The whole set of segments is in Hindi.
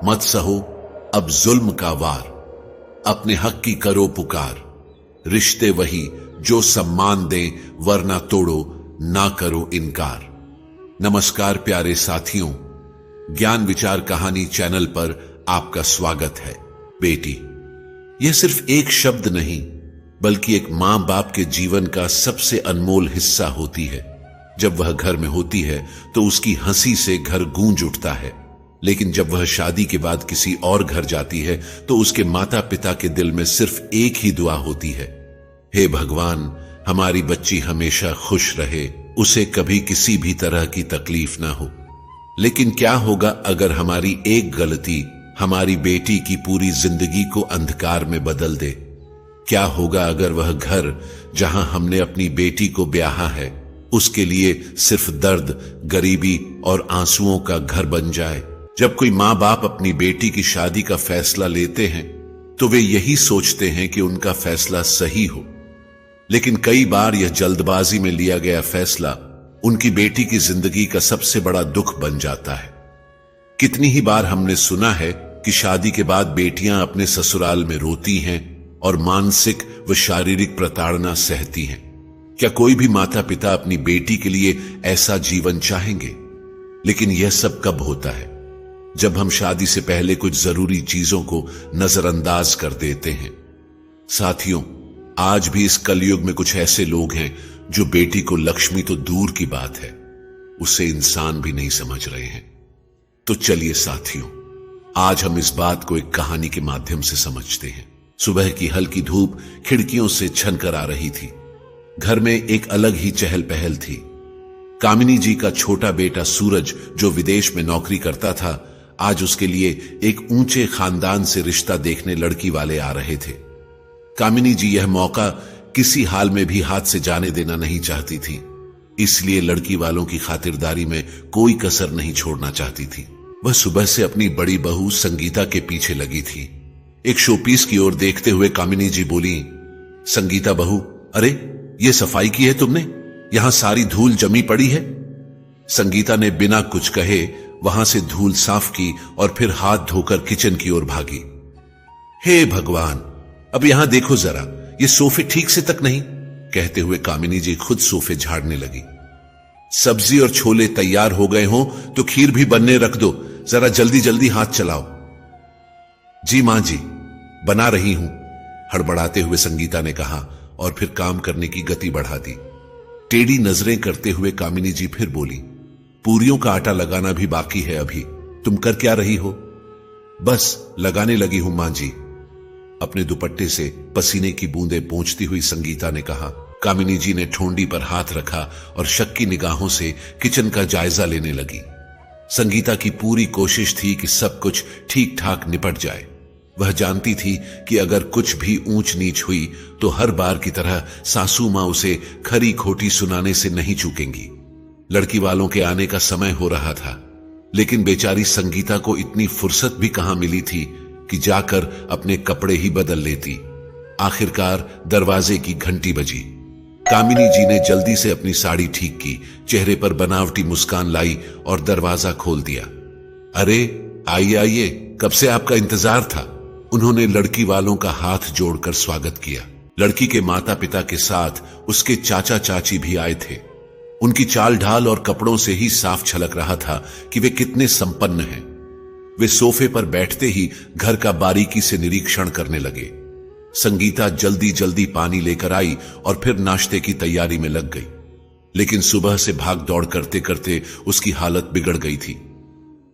मत सहो अब जुल्म का वार, अपने हक की करो पुकार। रिश्ते वही जो सम्मान दे, वरना तोड़ो ना करो इनकार। नमस्कार प्यारे साथियों, ज्ञान विचार कहानी चैनल पर आपका स्वागत है। बेटी यह सिर्फ एक शब्द नहीं, बल्कि एक मां बाप के जीवन का सबसे अनमोल हिस्सा होती है। जब वह घर में होती है तो उसकी हंसी से घर गूंज उठता है, लेकिन जब वह शादी के बाद किसी और घर जाती है तो उसके माता पिता के दिल में सिर्फ एक ही दुआ होती है, हे भगवान हमारी बच्ची हमेशा खुश रहे, उसे कभी किसी भी तरह की तकलीफ ना हो। लेकिन क्या होगा अगर हमारी एक गलती हमारी बेटी की पूरी जिंदगी को अंधकार में बदल दे? क्या होगा अगर वह घर जहां हमने अपनी बेटी को ब्याहा है, उसके लिए सिर्फ दर्द, गरीबी और आंसुओं का घर बन जाए? जब कोई माँ बाप अपनी बेटी की शादी का फैसला लेते हैं तो वे यही सोचते हैं कि उनका फैसला सही हो, लेकिन कई बार यह जल्दबाजी में लिया गया फैसला उनकी बेटी की जिंदगी का सबसे बड़ा दुख बन जाता है। कितनी ही बार हमने सुना है कि शादी के बाद बेटियां अपने ससुराल में रोती हैं और मानसिक व शारीरिक प्रताड़ना सहती हैं। क्या कोई भी माता पिता अपनी बेटी के लिए ऐसा जीवन चाहेंगे? लेकिन यह सब कब होता है? जब हम शादी से पहले कुछ जरूरी चीजों को नजरअंदाज कर देते हैं। साथियों, आज भी इस कलयुग में कुछ ऐसे लोग हैं जो बेटी को लक्ष्मी तो दूर की बात है, उसे इंसान भी नहीं समझ रहे हैं। तो चलिए साथियों, आज हम इस बात को एक कहानी के माध्यम से समझते हैं। सुबह की हल्की धूप खिड़कियों से छनकर आ रही थी। घर में एक अलग ही चहल पहल थी। कामिनी जी का छोटा बेटा सूरज, जो विदेश में नौकरी करता था, आज उसके लिए एक ऊंचे खानदान से रिश्ता देखने लड़की वाले आ रहे थे। कामिनी जी यह मौका किसी हाल में भी हाथ से जाने देना नहीं चाहती थी, इसलिए लड़की वालों की खातिरदारी में कोई कसर नहीं छोड़ना चाहती थी। वह सुबह से अपनी बड़ी बहू संगीता के पीछे लगी थी। एक शोपीस की ओर देखते हुए कामिनी जी बोली, संगीता बहू, अरे ये सफाई की है तुमने? यहां सारी धूल जमी पड़ी है। संगीता ने बिना कुछ कहे वहां से धूल साफ की और फिर हाथ धोकर किचन की ओर भागी। हे भगवान, अब यहां देखो जरा, ये सोफे ठीक से तक नहीं। कहते हुए कामिनी जी खुद सोफे झाड़ने लगी। सब्जी और छोले तैयार हो गए हों तो खीर भी बनने रख दो, जरा जल्दी जल्दी हाथ चलाओ। जी मां जी, बना रही हूं, हड़बड़ाते हुए संगीता ने कहा और फिर काम करने की गति बढ़ा दी। टेढ़ी नजरें करते हुए कामिनी जी फिर बोली, पूरियों का आटा लगाना भी बाकी है अभी, तुम कर क्या रही हो? बस लगाने लगी हूं मां जी, अपने दुपट्टे से पसीने की बूंदें पोंछती हुई संगीता ने कहा। कामिनी जी ने ठोंडी पर हाथ रखा और शक की निगाहों से किचन का जायजा लेने लगी। संगीता की पूरी कोशिश थी कि सब कुछ ठीक ठाक निपट जाए। वह जानती थी कि अगर कुछ भी ऊंच नीच हुई तो हर बार की तरह सासू मां उसे खरी खोटी सुनाने से नहीं चूकेंगी। लड़की वालों के आने का समय हो रहा था, लेकिन बेचारी संगीता को इतनी फुर्सत भी कहां मिली थी कि जाकर अपने कपड़े ही बदल लेती। आखिरकार दरवाजे की घंटी बजी। कामिनी जी ने जल्दी से अपनी साड़ी ठीक की, चेहरे पर बनावटी मुस्कान लाई और दरवाजा खोल दिया। अरे आइए आइए, कब से आपका इंतजार था। उन्होंने लड़की वालों का हाथ जोड़कर स्वागत किया। लड़की के माता पिता के साथ उसके चाचा चाची भी आए थे। उनकी चाल ढाल और कपड़ों से ही साफ झलक रहा था कि वे कितने संपन्न हैं। वे सोफे पर बैठते ही घर का बारीकी से निरीक्षण करने लगे। संगीता जल्दी जल्दी पानी लेकर आई और फिर नाश्ते की तैयारी में लग गई, लेकिन सुबह से भाग दौड़ करते करते उसकी हालत बिगड़ गई थी।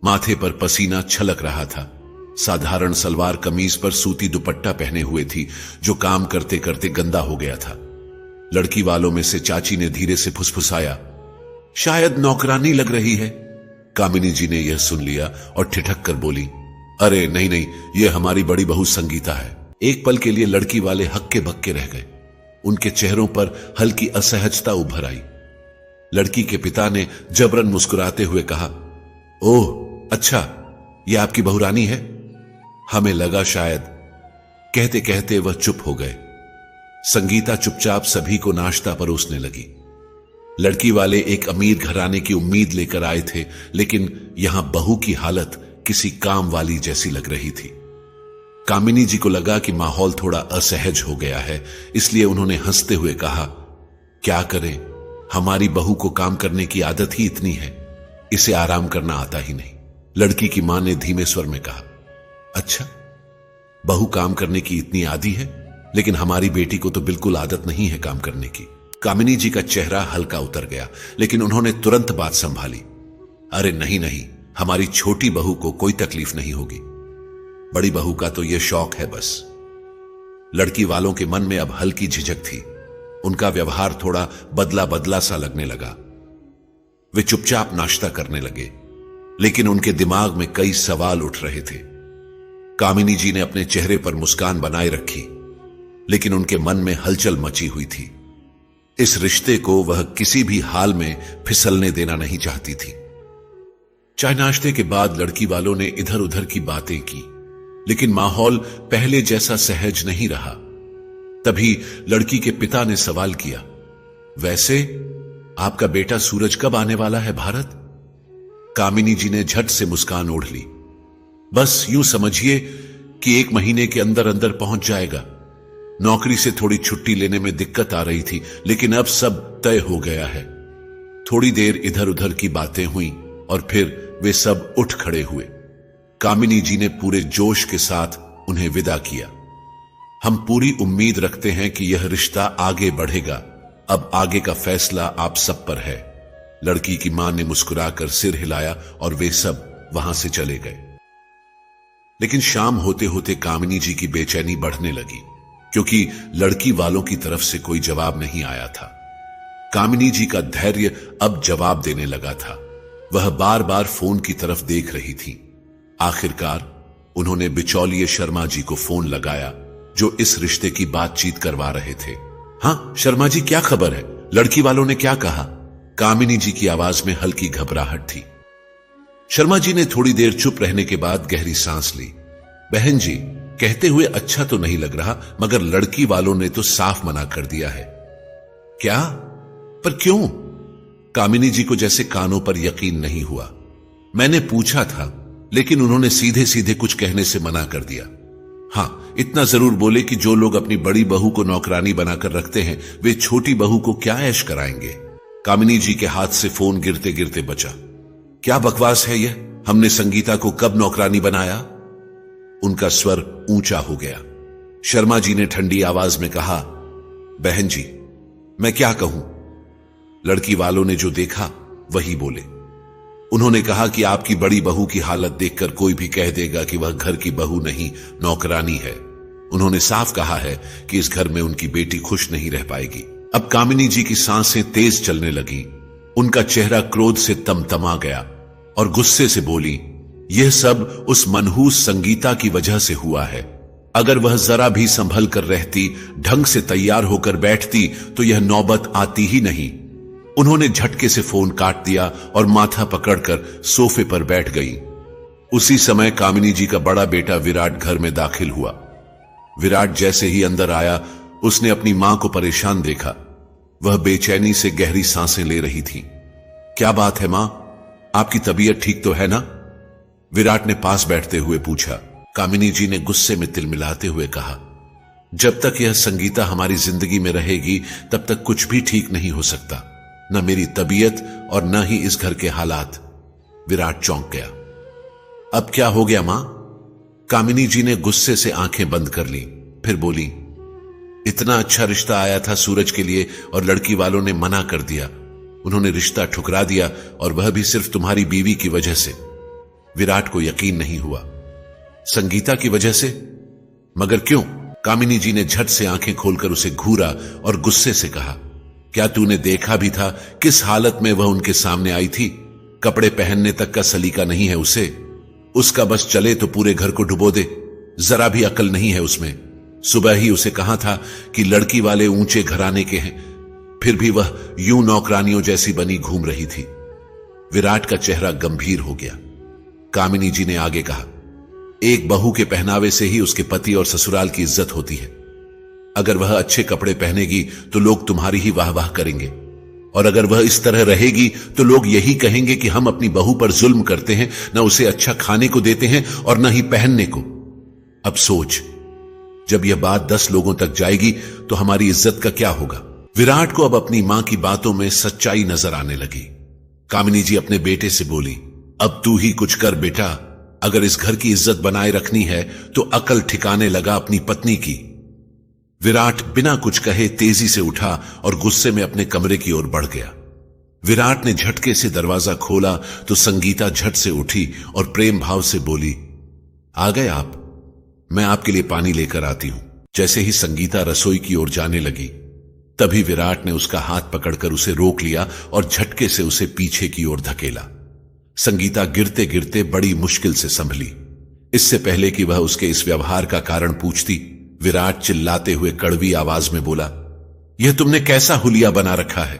माथे पर पसीना छलक रहा था। साधारण सलवार कमीज पर सूती दुपट्टा पहने हुए थी, जो काम करते करते गंदा हो गया था। लड़की वालों में से चाची ने धीरे से फुसफुसाया, शायद नौकरानी लग रही है। कामिनी जी ने यह सुन लिया और ठिठक कर बोली, अरे नहीं नहीं, यह हमारी बड़ी बहू संगीता है। एक पल के लिए लड़की वाले हक्के बक्के रह गए। उनके चेहरों पर हल्की असहजता उभर आई। लड़की के पिता ने जबरन मुस्कुराते हुए कहा, ओह अच्छा, यह आपकी बहुरानी है? हमें लगा शायद। कहते कहते वह चुप हो गए। संगीता चुपचाप सभी को नाश्ता परोसने लगी। लड़की वाले एक अमीर घराने की उम्मीद लेकर आए थे, लेकिन यहां बहू की हालत किसी काम वाली जैसी लग रही थी। कामिनी जी को लगा कि माहौल थोड़ा असहज हो गया है, इसलिए उन्होंने हंसते हुए कहा, क्या करें, हमारी बहू को काम करने की आदत ही इतनी है, इसे आराम करना आता ही नहीं। लड़की की मां ने धीमे स्वर में कहा, अच्छा, बहू काम करने की इतनी आदी है, लेकिन हमारी बेटी को तो बिल्कुल आदत नहीं है काम करने की। कामिनी जी का चेहरा हल्का उतर गया, लेकिन उन्होंने तुरंत बात संभाली। अरे नहीं नहीं, हमारी छोटी बहू को कोई तकलीफ नहीं होगी, बड़ी बहू का तो यह शौक है बस। लड़की वालों के मन में अब हल्की झिझक थी, उनका व्यवहार थोड़ा बदला बदला सा लगने लगा। वे चुपचाप नाश्ता करने लगे, लेकिन उनके दिमाग में कई सवाल उठ रहे थे। कामिनी जी ने अपने चेहरे पर मुस्कान बनाए रखी, लेकिन उनके मन में हलचल मची हुई थी। इस रिश्ते को वह किसी भी हाल में फिसलने देना नहीं चाहती थी। चाय नाश्ते के बाद लड़की वालों ने इधर उधर की बातें की, लेकिन माहौल पहले जैसा सहज नहीं रहा। तभी लड़की के पिता ने सवाल किया, वैसे आपका बेटा सूरज कब आने वाला है भारत? कामिनी जी ने झट से मुस्कान ओढ़ ली। बस यूं समझिए कि 1 महीने के अंदर अंदर पहुंच जाएगा। नौकरी से थोड़ी छुट्टी लेने में दिक्कत आ रही थी, लेकिन अब सब तय हो गया है। थोड़ी देर इधर उधर की बातें हुई और फिर वे सब उठ खड़े हुए। कामिनी जी ने पूरे जोश के साथ उन्हें विदा किया। हम पूरी उम्मीद रखते हैं कि यह रिश्ता आगे बढ़ेगा। अब आगे का फैसला आप सब पर है। लड़की की मां ने मुस्कुराकर सिर हिलाया और वे सब वहां से चले गए। लेकिन शाम होते होते कामिनी जी की बेचैनी बढ़ने लगी, क्योंकि लड़की वालों की तरफ से कोई जवाब नहीं आया था। कामिनी जी का धैर्य अब जवाब देने लगा था। वह बार बार फोन की तरफ देख रही थी। आखिरकार उन्होंने बिचौलिए शर्मा जी को फोन लगाया, जो इस रिश्ते की बातचीत करवा रहे थे। हाँ शर्मा जी, क्या खबर है? लड़की वालों ने क्या कहा? कामिनी जी की आवाज में हल्की घबराहट थी। शर्मा जी ने थोड़ी देर चुप रहने के बाद गहरी सांस ली। बहन जी, कहते हुए अच्छा तो नहीं लग रहा, मगर लड़की वालों ने तो साफ मना कर दिया है। क्या? पर क्यों? कामिनी जी को जैसे कानों पर यकीन नहीं हुआ। मैंने पूछा था, लेकिन उन्होंने सीधे सीधे कुछ कहने से मना कर दिया। हाँ, इतना जरूर बोले कि जो लोग अपनी बड़ी बहू को नौकरानी बनाकर रखते हैं, वे छोटी बहू को क्या ऐश कराएंगे। कामिनी जी के हाथ से फोन गिरते गिरते बचा। क्या बकवास है यह? हमने संगीता को कब नौकरानी बनाया? उनका स्वर ऊंचा हो गया। शर्मा जी ने ठंडी आवाज में कहा, बहन जी, मैं क्या कहूं? लड़की वालों ने जो देखा वही बोले। उन्होंने कहा कि आपकी बड़ी बहू की हालत देखकर कोई भी कह देगा कि वह घर की बहू नहीं, नौकरानी है। उन्होंने साफ कहा है कि इस घर में उनकी बेटी खुश नहीं रह पाएगी। अब कामिनी जी की सांसें तेज चलने लगी। उनका चेहरा क्रोध से तमतमा गया और गुस्से से बोली, यह सब उस मनहूस संगीता की वजह से हुआ है। अगर वह जरा भी संभल कर रहती, ढंग से तैयार होकर बैठती, तो यह नौबत आती ही नहीं। उन्होंने झटके से फोन काट दिया और माथा पकड़कर सोफे पर बैठ गई। उसी समय कामिनी जी का बड़ा बेटा विराट घर में दाखिल हुआ। विराट जैसे ही अंदर आया, उसने अपनी मां को परेशान देखा। वह बेचैनी से गहरी सांसें ले रही थी। क्या बात है मां, आपकी तबीयत ठीक तो है ना? विराट ने पास बैठते हुए पूछा। कामिनी जी ने गुस्से में तिलमिलाते हुए कहा, जब तक यह संगीता हमारी जिंदगी में रहेगी, तब तक कुछ भी ठीक नहीं हो सकता, न मेरी तबीयत और न ही इस घर के हालात। विराट चौंक गया। अब क्या हो गया मां? कामिनी जी ने गुस्से से आंखें बंद कर ली, फिर बोली, इतना अच्छा रिश्ता आया था सूरज के लिए और लड़की वालों ने मना कर दिया। उन्होंने रिश्ता ठुकरा दिया, और वह भी सिर्फ तुम्हारी बीवी की वजह से। विराट को यकीन नहीं हुआ। संगीता की वजह से? मगर क्यों? कामिनी जी ने झट से आंखें खोलकर उसे घूरा और गुस्से से कहा, क्या तूने देखा भी था किस हालत में वह उनके सामने आई थी? कपड़े पहनने तक का सलीका नहीं है उसे। उसका बस चले तो पूरे घर को डुबो दे। जरा भी अकल नहीं है उसमें। सुबह ही उसे कहा था कि लड़की वाले ऊंचे घराने के हैं, फिर भी वह यूं नौकरानियों जैसी बनी घूम रही थी। विराट का चेहरा गंभीर हो गया। कामिनी जी ने आगे कहा, एक बहू के पहनावे से ही उसके पति और ससुराल की इज्जत होती है। अगर वह अच्छे कपड़े पहनेगी तो लोग तुम्हारी ही वाह वाह करेंगे, और अगर वह इस तरह रहेगी तो लोग यही कहेंगे कि हम अपनी बहू पर जुल्म करते हैं, न उसे अच्छा खाने को देते हैं और न ही पहनने को। अब सोच, जब यह बात 10 लोगों तक जाएगी तो हमारी इज्जत का क्या होगा। विराट को अब अपनी मां की बातों में सच्चाई नजर आने लगी। कामिनी जी अपने बेटे से बोली, अब तू ही कुछ कर बेटा, अगर इस घर की इज्जत बनाए रखनी है तो अकल ठिकाने लगा अपनी पत्नी की। विराट बिना कुछ कहे तेजी से उठा और गुस्से में अपने कमरे की ओर बढ़ गया। विराट ने झटके से दरवाजा खोला तो संगीता झट से उठी और प्रेम भाव से बोली, आ गए आप, मैं आपके लिए पानी लेकर आती हूं। जैसे ही संगीता रसोई की ओर जाने लगी तभी विराट ने उसका हाथ पकड़कर उसे रोक लिया और झटके से उसे पीछे की ओर धकेला। संगीता गिरते गिरते बड़ी मुश्किल से संभली। इससे पहले कि वह उसके इस व्यवहार का कारण पूछती, विराट चिल्लाते हुए कड़वी आवाज में बोला, यह तुमने कैसा हुलिया बना रखा है।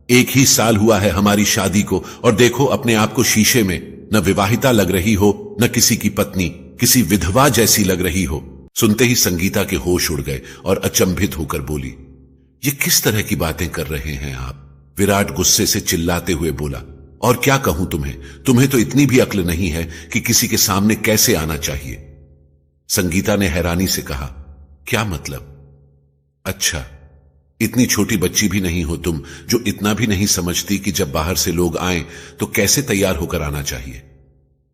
1 ही साल हुआ है हमारी शादी को और देखो अपने आप को शीशे में, न विवाहिता लग रही हो, न किसी की पत्नी, किसी विधवा जैसी लग रही हो। सुनते ही संगीता के होश उड़ गए और अचंभित होकर बोली, ये किस तरह की बातें कर रहे हैं आप। विराट गुस्से से चिल्लाते हुए बोला, और क्या कहूं तुम्हें तो इतनी भी अक्ल नहीं है कि किसी के सामने कैसे आना चाहिए। संगीता ने हैरानी से कहा, क्या मतलब? अच्छा, इतनी छोटी बच्ची भी नहीं हो तुम जो इतना भी नहीं समझती कि जब बाहर से लोग आएं तो कैसे तैयार होकर आना चाहिए।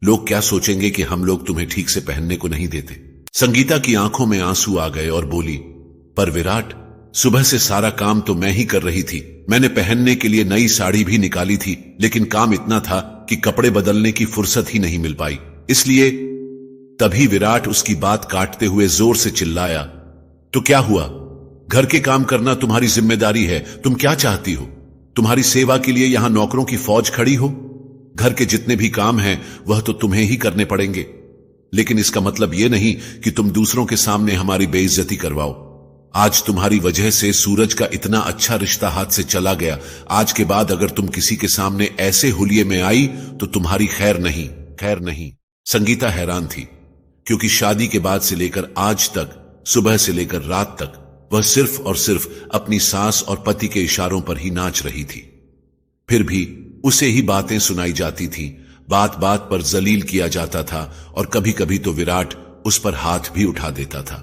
लोग क्या सोचेंगे कि हम लोग तुम्हें ठीक से पहनने को नहीं देते। संगीता की आंखों में आंसू आ गए और बोली, पर विराट, सुबह से सारा काम तो मैं ही कर रही थी। मैंने पहनने के लिए नई साड़ी भी निकाली थी, लेकिन काम इतना था कि कपड़े बदलने की फुर्सत ही नहीं मिल पाई, इसलिए। तभी विराट उसकी बात काटते हुए जोर से चिल्लाया, तो क्या हुआ? घर के काम करना तुम्हारी जिम्मेदारी है, तुम क्या चाहती हो? तुम्हारी सेवा के लिए यहां नौकरों की फौज खड़ी हो। घर के जितने भी काम हैं वह तो तुम्हें ही करने पड़ेंगे, लेकिन इसका मतलब यह नहीं कि तुम दूसरों के सामने हमारी बेइज्जती करवाओ। आज तुम्हारी वजह से सूरज का इतना अच्छा रिश्ता हाथ से चला गया। आज के बाद अगर तुम किसी के सामने ऐसे हुलिये में आई तो तुम्हारी खैर नहीं। संगीता हैरान थी, क्योंकि शादी के बाद से लेकर आज तक, सुबह से लेकर रात तक, वह सिर्फ और सिर्फ अपनी सास और पति के इशारों पर ही नाच रही थी। फिर भी उसे ही बातें सुनाई जाती थी, बात बात पर जलील किया जाता था और कभी कभी तो विराट उस पर हाथ भी उठा देता था।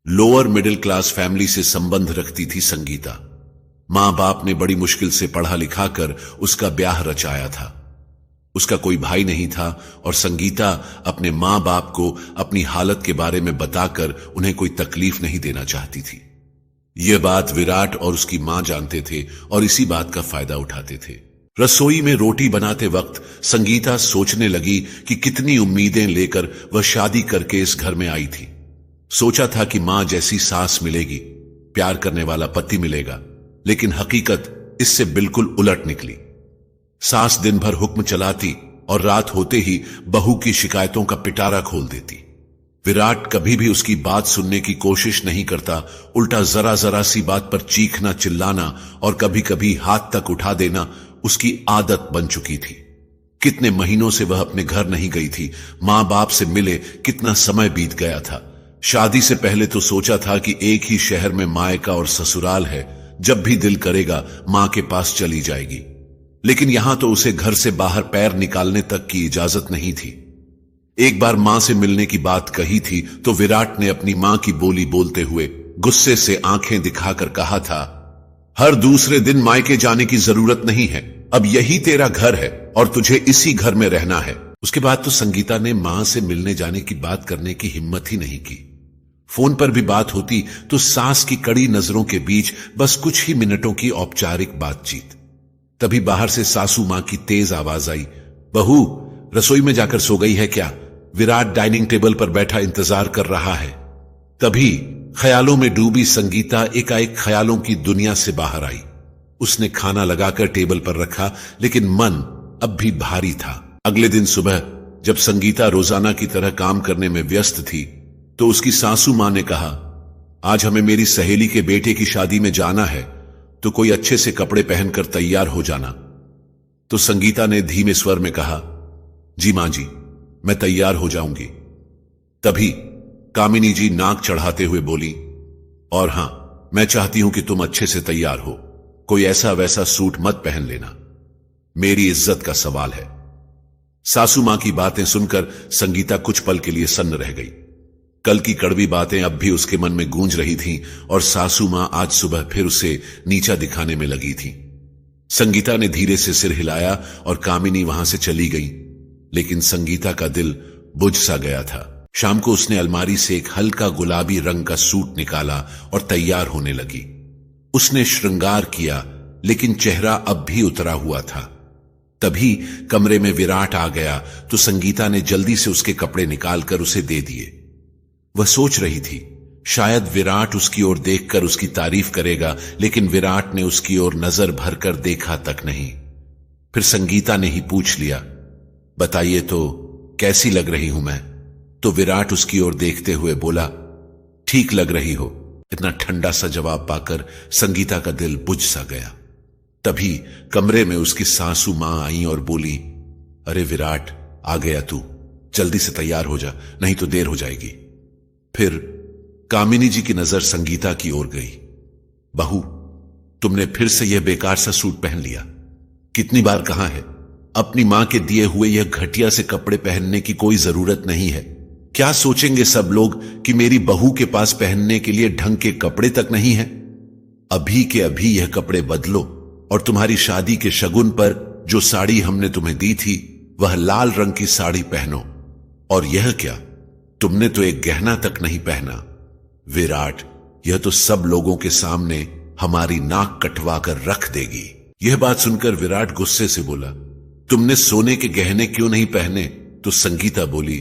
लोअर मिडिल क्लास फैमिली से संबंध रखती थी संगीता। मां बाप ने बड़ी मुश्किल से पढ़ा लिखा कर उसका ब्याह रचाया था। उसका कोई भाई नहीं था और संगीता अपने मां बाप को अपनी हालत के बारे में बताकर उन्हें कोई तकलीफ नहीं देना चाहती थी। यह बात विराट और उसकी मां जानते थे और इसी बात का फायदा उठाते थे। रसोई में रोटी बनाते वक्त संगीता सोचने लगी कि कितनी उम्मीदें लेकर वह शादी करके इस घर में आई थी। सोचा था कि मां जैसी सास मिलेगी, प्यार करने वाला पति मिलेगा, लेकिन हकीकत इससे बिल्कुल उलट निकली। सास दिन भर हुक्म चलाती और रात होते ही बहू की शिकायतों का पिटारा खोल देती। विराट कभी भी उसकी बात सुनने की कोशिश नहीं करता, उल्टा जरा जरा सी बात पर चीखना, चिल्लाना और कभी कभी हाथ तक उठा देना उसकी आदत बन चुकी थी। कितने महीनों से वह अपने घर नहीं गई थी, मां बाप से मिले कितना समय बीत गया था। शादी से पहले तो सोचा था कि एक ही शहर में मायका और ससुराल है, जब भी दिल करेगा मां के पास चली जाएगी, लेकिन यहां तो उसे घर से बाहर पैर निकालने तक की इजाजत नहीं थी। एक बार मां से मिलने की बात कही थी तो विराट ने अपनी मां की बोली बोलते हुए गुस्से से आंखें दिखाकर कहा था, हर दूसरे दिन मायके जाने की जरूरत नहीं है, अब यही तेरा घर है और तुझे इसी घर में रहना है। उसके बाद तो संगीता ने मां से मिलने जाने की बात करने की हिम्मत ही नहीं की। फोन पर भी बात होती तो सास की कड़ी नजरों के बीच बस कुछ ही मिनटों की औपचारिक बातचीत। तभी बाहर से सासू मां की तेज आवाज आई, बहू रसोई में जाकर सो गई है क्या? विराट डाइनिंग टेबल पर बैठा इंतजार कर रहा है। तभी ख्यालों में डूबी संगीता एकाएक ख्यालों की दुनिया से बाहर आई। उसने खाना लगाकर टेबल पर रखा, लेकिन मन अब भी भारी था। अगले दिन सुबह जब संगीता रोजाना की तरह काम करने में व्यस्त थी तो उसकी सासू मां ने कहा, आज हमें मेरी सहेली के बेटे की शादी में जाना है, तो कोई अच्छे से कपड़े पहनकर तैयार हो जाना। तो संगीता ने धीमे स्वर में कहा, जी मां जी, मैं तैयार हो जाऊंगी। तभी कामिनी जी नाक चढ़ाते हुए बोली, और हां, मैं चाहती हूं कि तुम अच्छे से तैयार हो। कोई ऐसा वैसा सूट मत पहन लेना, मेरी इज्जत का सवाल है। सासू मां की बातें सुनकर संगीता कुछ पल के लिए सन्न रह गई। कल की कड़वी बातें अब भी उसके मन में गूंज रही थीं और सासू मां आज सुबह फिर उसे नीचा दिखाने में लगी थी। संगीता ने धीरे से सिर हिलाया और कामिनी वहां से चली गई, लेकिन संगीता का दिल बुझ सा गया था। शाम को उसने अलमारी से एक हल्का गुलाबी रंग का सूट निकाला और तैयार होने लगी। उसने श्रृंगार किया, लेकिन चेहरा अब भी उतरा हुआ था। तभी कमरे में विराट आ गया तो संगीता ने जल्दी से उसके कपड़े निकालकर उसे दे दिए। वह सोच रही थी शायद विराट उसकी ओर देखकर उसकी तारीफ करेगा, लेकिन विराट ने उसकी ओर नजर भरकर देखा तक नहीं। फिर संगीता ने ही पूछ लिया, बताइए तो कैसी लग रही हूं मैं? तो विराट उसकी ओर देखते हुए बोला, ठीक लग रही हो। इतना ठंडा सा जवाब पाकर संगीता का दिल बुझ सा गया। तभी कमरे में उसकी सासू मां आई और बोली, अरे विराट, आ गया तू, जल्दी से तैयार हो जा, नहीं तो देर हो जाएगी। फिर कामिनी जी की नजर संगीता की ओर गई। बहू, तुमने फिर से यह बेकार सा सूट पहन लिया। कितनी बार कहा है, अपनी मां के दिए हुए यह घटिया से कपड़े पहनने की कोई जरूरत नहीं है। क्या सोचेंगे सब लोग कि मेरी बहू के पास पहनने के लिए ढंग के कपड़े तक नहीं है? अभी के अभी यह कपड़े बदलो और तुम्हारी शादी के शगुन पर जो साड़ी हमने तुम्हें दी थी वह लाल रंग की साड़ी पहनो। और यह क्या, तुमने तो एक गहना तक नहीं पहना। विराट, यह तो सब लोगों के सामने हमारी नाक कटवा कर रख देगी। यह बात सुनकर विराट गुस्से से बोला, तुमने सोने के गहने क्यों नहीं पहने? तो संगीता बोली,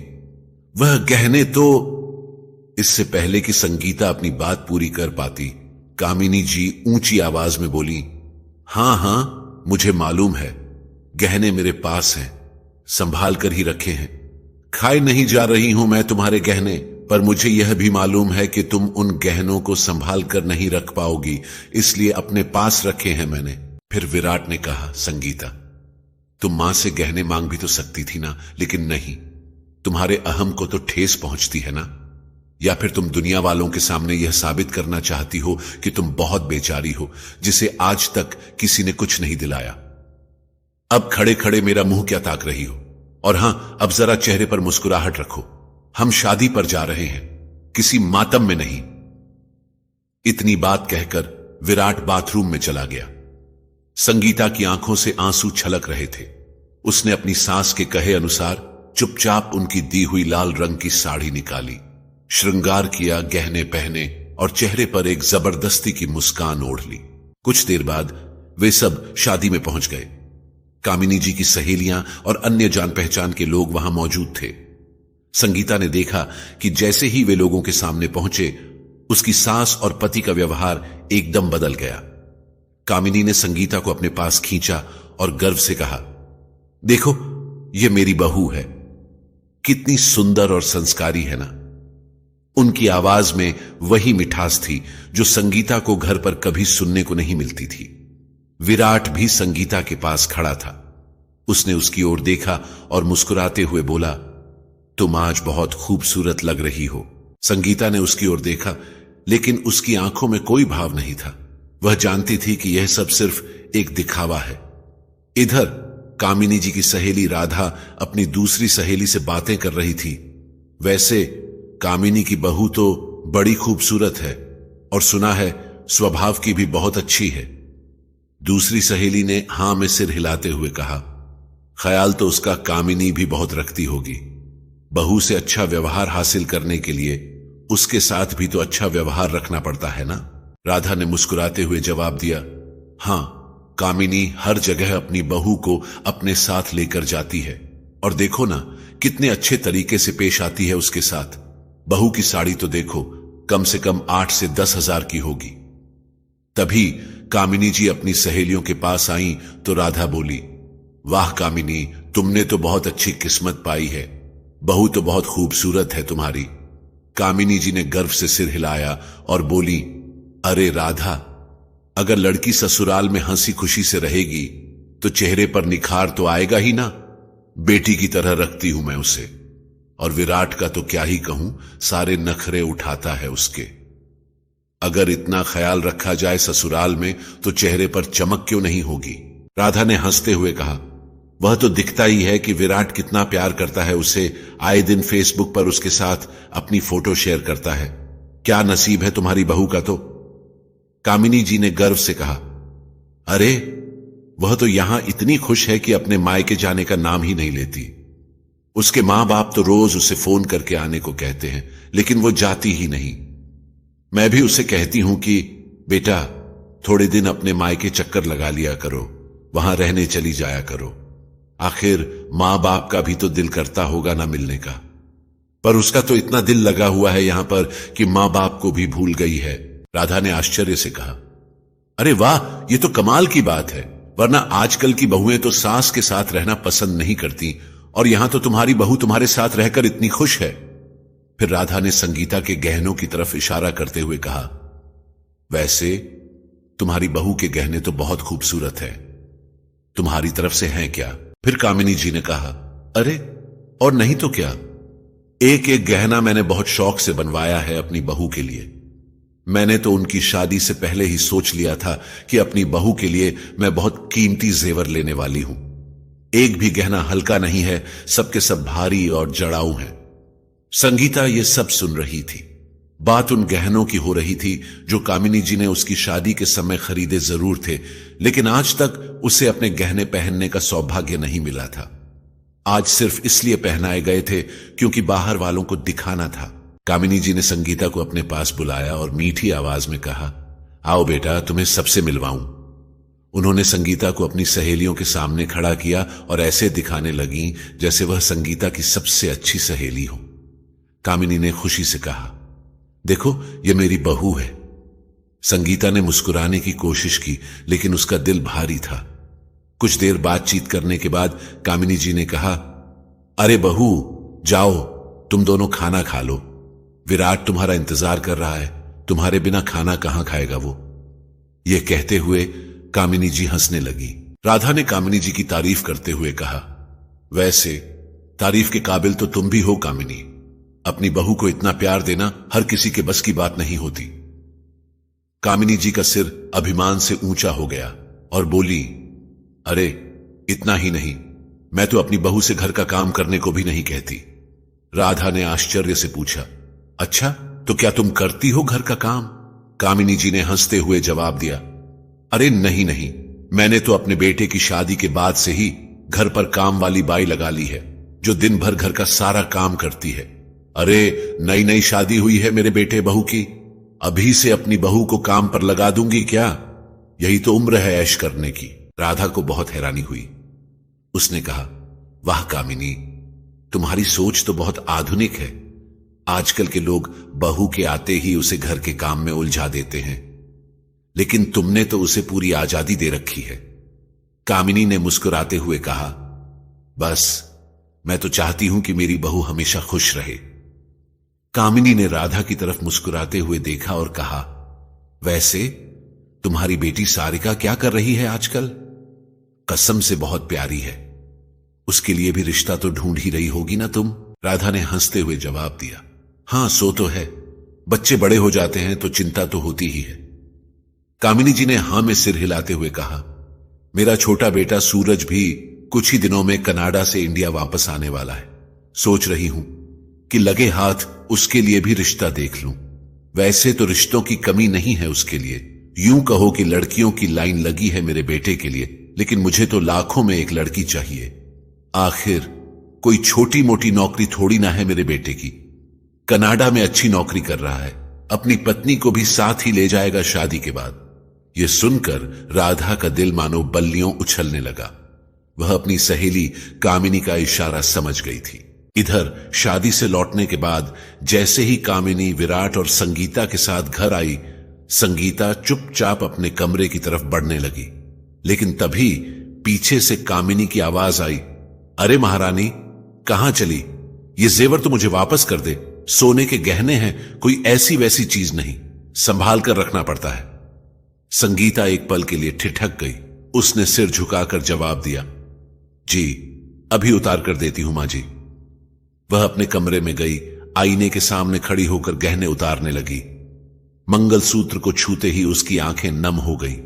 वह गहने तो। इससे पहले कि संगीता अपनी बात पूरी कर पाती, कामिनी जी ऊंची आवाज में बोली, हां हां, मुझे मालूम है, गहने मेरे पास हैं, संभाल कर ही रखे हैं। खाए नहीं जा रही हूं मैं तुम्हारे गहने, पर मुझे यह भी मालूम है कि तुम उन गहनों को संभाल कर नहीं रख पाओगी, इसलिए अपने पास रखे हैं मैंने। फिर विराट ने कहा, संगीता, तुम मां से गहने मांग भी तो सकती थी ना, लेकिन नहीं। तुम्हारे अहम को तो ठेस पहुंचती है ना? या फिर तुम दुनिया वालों के सामने यह साबित करना चाहती हो कि तुम बहुत बेचारी हो, जिसे आज तक किसी ने कुछ नहीं दिलाया। अब खड़े खड़े मेरा मुंह क्या ताक रही हो? और हां, अब जरा चेहरे पर मुस्कुराहट रखो। हम शादी पर जा रहे हैं, किसी मातम में नहीं। इतनी बात कहकर विराट बाथरूम में चला गया। संगीता की आंखों से आंसू छलक रहे थे। उसने अपनी सास के कहे अनुसार चुपचाप उनकी दी हुई लाल रंग की साड़ी निकाली, श्रृंगार किया, गहने पहने और चेहरे पर एक जबरदस्ती की मुस्कान ओढ़ ली। कुछ देर बाद वे सब शादी में पहुंच गए। कामिनी जी की सहेलियां और अन्य जान पहचान के लोग वहां मौजूद थे। संगीता ने देखा कि जैसे ही वे लोगों के सामने पहुंचे, उसकी सास और पति का व्यवहार एकदम बदल गया। कामिनी ने संगीता को अपने पास खींचा और गर्व से कहा, देखो, ये मेरी बहू है, कितनी सुंदर और संस्कारी है ना। उनकी आवाज में वही मिठास थी जो संगीता को घर पर कभी सुनने को नहीं मिलती थी। विराट भी संगीता के पास खड़ा था। उसने उसकी ओर देखा और मुस्कुराते हुए बोला, तुम आज बहुत खूबसूरत लग रही हो। संगीता ने उसकी ओर देखा, लेकिन उसकी आंखों में कोई भाव नहीं था। वह जानती थी कि यह सब सिर्फ एक दिखावा है। इधर कामिनी जी की सहेली राधा अपनी दूसरी सहेली से बातें कर रही थी। वैसे कामिनी की बहू तो बड़ी खूबसूरत है और सुना है स्वभाव की भी बहुत अच्छी है। दूसरी सहेली ने हां में सिर हिलाते हुए कहा, ख्याल तो उसका कामिनी भी बहुत रखती होगी। बहू से अच्छा व्यवहार हासिल करने के लिए उसके साथ भी तो अच्छा व्यवहार रखना पड़ता है ना। राधा ने मुस्कुराते हुए जवाब दिया, हां, कामिनी हर जगह अपनी बहू को अपने साथ लेकर जाती है और देखो ना कितने अच्छे तरीके से पेश आती है उसके साथ। बहू की साड़ी तो देखो, कम से कम 8 से 10 हजार की होगी। तभी कामिनी जी अपनी सहेलियों के पास आई तो राधा बोली, वाह कामिनी, तुमने तो बहुत अच्छी किस्मत पाई है, बहू तो बहुत खूबसूरत है तुम्हारी। कामिनी जी ने गर्व से सिर हिलाया और बोली, अरे राधा, अगर लड़की ससुराल में हंसी खुशी से रहेगी तो चेहरे पर निखार तो आएगा ही ना। बेटी की तरह रखती हूं मैं उसे। और विराट का तो क्या ही कहूं, सारे नखरे उठाता है उसके। अगर इतना ख्याल रखा जाए ससुराल में तो चेहरे पर चमक क्यों नहीं होगी? राधा ने हंसते हुए कहा, वह तो दिखता ही है कि विराट कितना प्यार करता है उसे, आए दिन फेसबुक पर उसके साथ अपनी फोटो शेयर करता है। क्या नसीब है तुम्हारी बहू का तो। कामिनी जी ने गर्व से कहा, अरे वह तो यहां इतनी खुश है कि अपने मायके जाने का नाम ही नहीं लेती। उसके मां बाप तो रोज उसे फोन करके आने को कहते हैं, लेकिन वो जाती ही नहीं। मैं भी उसे कहती हूं कि बेटा थोड़े दिन अपने मायके चक्कर लगा लिया करो, वहां रहने चली जाया करो। आखिर मां बाप का भी तो दिल करता होगा ना मिलने का। पर उसका तो इतना दिल लगा हुआ है यहां पर कि मां बाप को भी भूल गई है। राधा ने आश्चर्य से कहा, अरे वाह, ये तो कमाल की बात है, वरना आजकल की बहुएं तो सास के साथ रहना पसंद नहीं करती, और यहां तो तुम्हारी बहू तुम्हारे साथ रहकर इतनी खुश है। फिर राधा ने संगीता के गहनों की तरफ इशारा करते हुए कहा, वैसे तुम्हारी बहू के गहने तो बहुत खूबसूरत है, तुम्हारी तरफ से हैं क्या? फिर कामिनी जी ने कहा, अरे और नहीं तो क्या, एक एक गहना मैंने बहुत शौक से बनवाया है अपनी बहू के लिए। मैंने तो उनकी शादी से पहले ही सोच लिया था कि अपनी बहू के लिए मैं बहुत कीमती जेवर लेने वाली हूं। एक भी गहना हल्का नहीं है, सबके सब भारी और जड़ाऊ हैं। संगीता ये सब सुन रही थी। बात उन गहनों की हो रही थी जो कामिनी जी ने उसकी शादी के समय खरीदे जरूर थे, लेकिन आज तक उसे अपने गहने पहनने का सौभाग्य नहीं मिला था। आज सिर्फ इसलिए पहनाए गए थे क्योंकि बाहर वालों को दिखाना था। कामिनी जी ने संगीता को अपने पास बुलाया और मीठी आवाज में कहा, आओ बेटा, तुम्हें सबसे मिलवाऊं। उन्होंने संगीता को अपनी सहेलियों के सामने खड़ा किया और ऐसे दिखाने लगी जैसे वह संगीता की सबसे अच्छी सहेली हो। कामिनी ने खुशी से कहा, देखो ये मेरी बहू है। संगीता ने मुस्कुराने की कोशिश की, लेकिन उसका दिल भारी था। कुछ देर बातचीत करने के बाद कामिनी जी ने कहा, अरे बहू जाओ, तुम दोनों खाना खा लो। विराट तुम्हारा इंतजार कर रहा है, तुम्हारे बिना खाना कहां खाएगा वो। ये कहते हुए कामिनी जी हंसने लगी। राधा ने कामिनी जी की तारीफ करते हुए कहा, वैसे तारीफ के काबिल तो तुम भी हो कामिनी। अपनी बहू को इतना प्यार देना हर किसी के बस की बात नहीं होती। कामिनी जी का सिर अभिमान से ऊंचा हो गया और बोली, अरे इतना ही नहीं, मैं तो अपनी बहू से घर का काम करने को भी नहीं कहती। राधा ने आश्चर्य से पूछा, अच्छा तो क्या तुम करती हो घर का काम? कामिनी जी ने हंसते हुए जवाब दिया, अरे नहीं नहीं, मैंने तो अपने बेटे की शादी के बाद से ही घर पर काम वाली बाई लगा ली है, जो दिन भर घर का सारा काम करती है। अरे नई नई शादी हुई है मेरे बेटे बहू की, अभी से अपनी बहू को काम पर लगा दूंगी क्या? यही तो उम्र है ऐश करने की। राधा को बहुत हैरानी हुई। उसने कहा, वाह कामिनी, तुम्हारी सोच तो बहुत आधुनिक है। आजकल के लोग बहू के आते ही उसे घर के काम में उलझा देते हैं, लेकिन तुमने तो उसे पूरी आजादी दे रखी है। कामिनी ने मुस्कुराते हुए कहा, बस मैं तो चाहती हूं कि मेरी बहू हमेशा खुश रहे। कामिनी ने राधा की तरफ मुस्कुराते हुए देखा और कहा, वैसे तुम्हारी बेटी सारिका क्या कर रही है आजकल? कसम से बहुत प्यारी है, उसके लिए भी रिश्ता तो ढूंढ ही रही होगी ना तुम? राधा ने हंसते हुए जवाब दिया, हां सो तो है, बच्चे बड़े हो जाते हैं तो चिंता तो होती ही है। कामिनी जी ने हां में सिर हिलाते हुए कहा, मेरा छोटा बेटा सूरज भी कुछ ही दिनों में कनाडा से इंडिया वापस आने वाला है। सोच रही हूं कि लगे हाथ उसके लिए भी रिश्ता देख लूं। वैसे तो रिश्तों की कमी नहीं है उसके लिए, यूं कहो कि लड़कियों की लाइन लगी है मेरे बेटे के लिए, लेकिन मुझे तो लाखों में एक लड़की चाहिए। आखिर कोई छोटी मोटी नौकरी थोड़ी ना है मेरे बेटे की। कनाडा में अच्छी नौकरी कर रहा है, अपनी पत्नी को भी साथ ही ले जाएगा शादी के बाद। यह सुनकर राधा का दिल मानो बल्लियों उछलने लगा। वह अपनी सहेली कामिनी का इशारा समझ गई थी। इधर शादी से लौटने के बाद जैसे ही कामिनी विराट और संगीता के साथ घर आई, संगीता चुपचाप अपने कमरे की तरफ बढ़ने लगी। लेकिन तभी पीछे से कामिनी की आवाज आई, अरे महारानी कहां चली? ये जेवर तो मुझे वापस कर दे, सोने के गहने हैं, कोई ऐसी वैसी चीज नहीं, संभाल कर रखना पड़ता है। संगीता एक पल के लिए ठिठक गई। उसने सिर झुकाकर जवाब दिया, जी अभी उतार कर देती हूं मां जी। वह अपने कमरे में गई, आईने के सामने खड़ी होकर गहने उतारने लगी। मंगलसूत्र को छूते ही उसकी आंखें नम हो गई।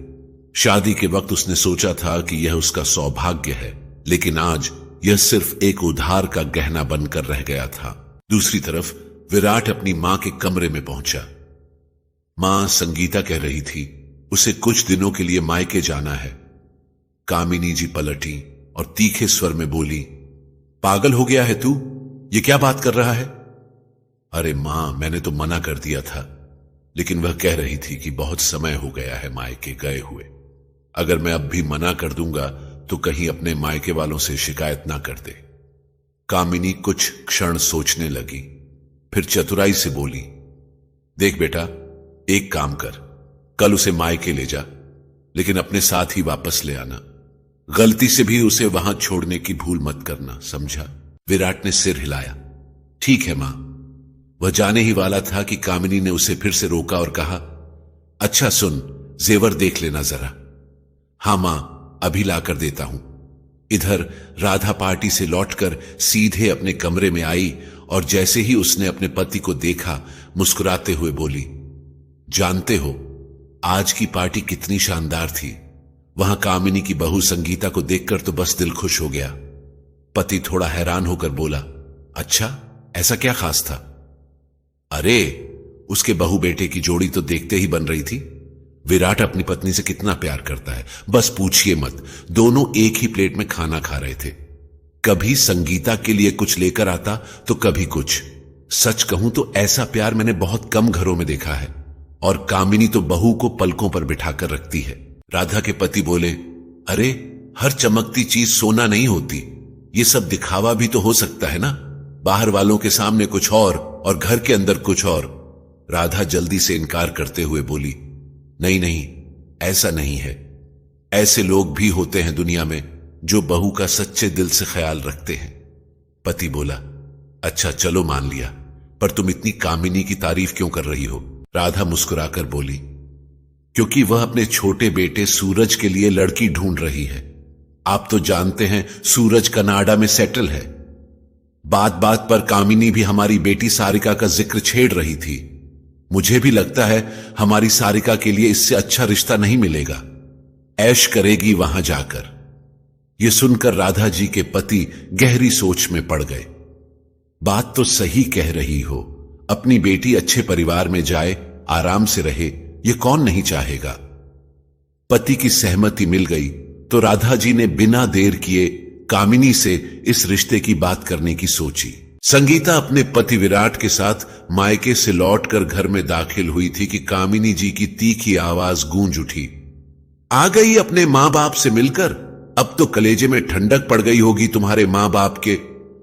शादी के वक्त उसने सोचा था कि यह उसका सौभाग्य है, लेकिन आज यह सिर्फ एक उधार का गहना बनकर रह गया था। दूसरी तरफ विराट अपनी मां के कमरे में पहुंचा। मां संगीता कह रही थी उसे कुछ दिनों के लिए मायके जाना है। कामिनी जी पलटी और तीखे स्वर में बोली, पागल हो गया है तू? ये क्या बात कर रहा है? अरे मां, मैंने तो मना कर दिया था, लेकिन वह कह रही थी कि बहुत समय हो गया है मायके गए हुए। अगर मैं अब भी मना कर दूंगा तो कहीं अपने मायके वालों से शिकायत ना कर दे। कामिनी कुछ क्षण सोचने लगी, फिर चतुराई से बोली, देख बेटा, एक काम कर, कल उसे मायके ले जा, लेकिन अपने साथ ही वापस ले आना। गलती से भी उसे वहां छोड़ने की भूल मत करना, समझा? विराट ने सिर हिलाया। ठीक है मां। वह जाने ही वाला था कि कामिनी ने उसे फिर से रोका और कहा, अच्छा सुन, जेवर देख लेना जरा। हां मां, अभी लाकर देता हूं। इधर राधा पार्टी से लौटकर सीधे अपने कमरे में आई और जैसे ही उसने अपने पति को देखा, मुस्कुराते हुए बोली, जानते हो आज की पार्टी कितनी शानदार थी। वहां कामिनी की बहू संगीता को देखकर तो बस दिल खुश हो गया। पति थोड़ा हैरान होकर बोला, अच्छा, ऐसा क्या खास था? अरे, उसके बहू बेटे की जोड़ी तो देखते ही बन रही थी। विराट अपनी पत्नी से कितना प्यार करता है, बस पूछिए मत। दोनों एक ही प्लेट में खाना खा रहे थे। कभी संगीता के लिए कुछ लेकर आता तो कभी कुछ। सच कहूं तो ऐसा प्यार मैंने बहुत कम घरों में देखा है। और कामिनी तो बहू को पलकों पर बिठाकर रखती है। राधा के पति बोले, अरे, हर चमकती चीज सोना नहीं होती। ये सब दिखावा भी तो हो सकता है ना। बाहर वालों के सामने कुछ और घर के अंदर कुछ और। राधा जल्दी से इनकार करते हुए बोली, नहीं नहीं, ऐसा नहीं है। ऐसे लोग भी होते हैं दुनिया में जो बहू का सच्चे दिल से ख्याल रखते हैं। पति बोला, अच्छा चलो मान लिया, पर तुम इतनी कामिनी की तारीफ क्यों कर रही हो? राधा मुस्कुराकर बोली, क्योंकि वह अपने छोटे बेटे सूरज के लिए लड़की ढूंढ रही है। आप तो जानते हैं सूरज कनाडा में सेटल है। बात बात पर कामिनी भी हमारी बेटी सारिका का जिक्र छेड़ रही थी। मुझे भी लगता है हमारी सारिका के लिए इससे अच्छा रिश्ता नहीं मिलेगा। ऐश करेगी वहां जाकर। यह सुनकर राधा जी के पति गहरी सोच में पड़ गए। बात तो सही कह रही हो, अपनी बेटी अच्छे परिवार में जाए, आराम से रहे, यह कौन नहीं चाहेगा। पति की सहमति मिल गई तो राधा जी ने बिना देर किए कामिनी से इस रिश्ते की बात करने की सोची। संगीता अपने पति विराट के साथ मायके से लौटकर घर में दाखिल हुई थी कि कामिनी जी की तीखी आवाज गूंज उठी, आ गई अपने मां बाप से मिलकर? अब तो कलेजे में ठंडक पड़ गई होगी तुम्हारे मां बाप के।